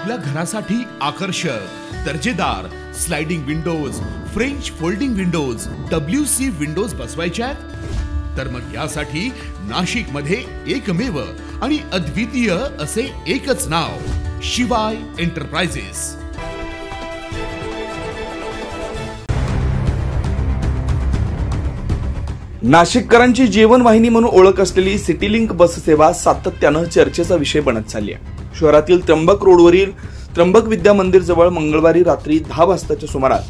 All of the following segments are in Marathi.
आपल्या घरासाठी आकर्षक दर्जेदार sliding windows, French folding windows, WC windows बसवायच्या तर मग यासाठी नाशिक मध्ये एकमेव आणि अद्वितीय असे एकच नाव, शिवाय एंटरप्राइजेस। नाशिककरांची जीवनवाहिनी म्हणून ओळख असलेली सिटीलिंक बस सेवा सातत्यानं चर्चेचा विषय बनत चालली आहे। शहरातील त्र्यंबक रोडवरील त्र्यंबक विद्या मंदिर जवळ मंगळवारी रात्री 10 वाजताच्या सुमारास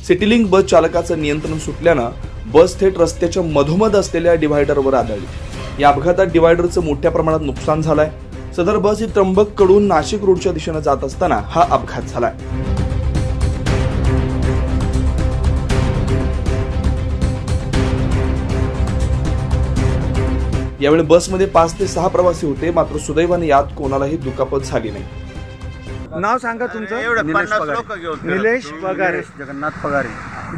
सिटीलिंक बस चालकाचं नियंत्रण सुटल्यानं बस थेट रस्त्याच्या मधोमध असलेल्या डिव्हायडरवर आदळली। या अपघातात डिव्हायडरचं मोठ्या प्रमाणात नुकसान झालंय। सदर बस ही त्र्यंबक कडून नाशिक रोडच्या दिशेने जात असताना हा अपघात झालाय। यावेळी बसमध्ये 5 ते 6 प्रवासी होते, मात्र सुदैवाने यात कोणालाही दुखापत झाली नाही। नाव सांगा तुमचं? निलेश पगारे, जगन्नाथ पगारे।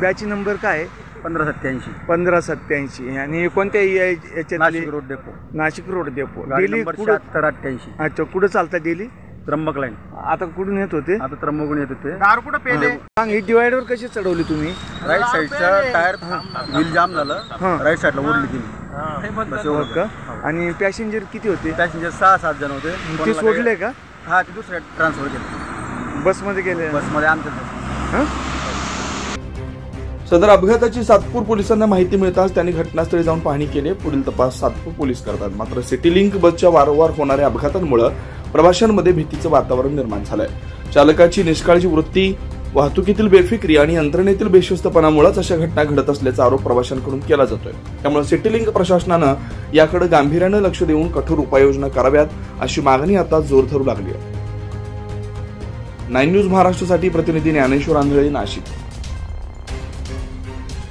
बॅच नंबर काय? 1587 आणि कोणत्या याच्यात? Nashik road depot. Nashik road depot. Daily 7788। अच्छा, कुठं चालता डेली? त्र्यंबक लाईन। आता कुठून येत होते? आता त्र्यंबकहून येत होते। दार कुठं पेले? सांग, ही डिवायडर कशी चढवली तुम्ही? राईट साईडचा टायर व्हील जाम झालं, राईट साईडला ओढली तिने। आणि पॅसेंजर किती होते? पॅसेंजर 6-7 जण होते। ते सोडले का? हा, ते दुसऱ्या ट्रान्सफर केले, बसमध्ये गेले? बसमध्ये आमच्या। सदर अपघाताची सातपूर पोलिसांना माहिती मिळताच त्यांनी घटनास्थळी जाऊन पाहणी केली। पुढील तपास सातपूर पोलीस करतात। मात्र सिटीलिंक बसच्या वारंवार होणाऱ्या अपघातांमुळे प्रवाशांमध्ये भीतीचं वातावरण निर्माण झालंय। चालकाची निष्काळजी वृत्ती, वाहतुकीतील बेफिक्री आणि यंत्रणेतील बेशिस्तपणामुळेच अशा घटना घडत असल्याचा आरोप प्रवाशांकडून केला जातोय। त्यामुळे सिटीलिंक प्रशासनानं याकडे गांभीर्यानं लक्ष देऊन कठोर उपाययोजना कराव्यात अशी मागणी आता जोर धरू लागली आहे। 9 न्यूज महाराष्ट्रासाठी प्रतिनिधी ज्ञानेश्वर आंधळे, नाशिक।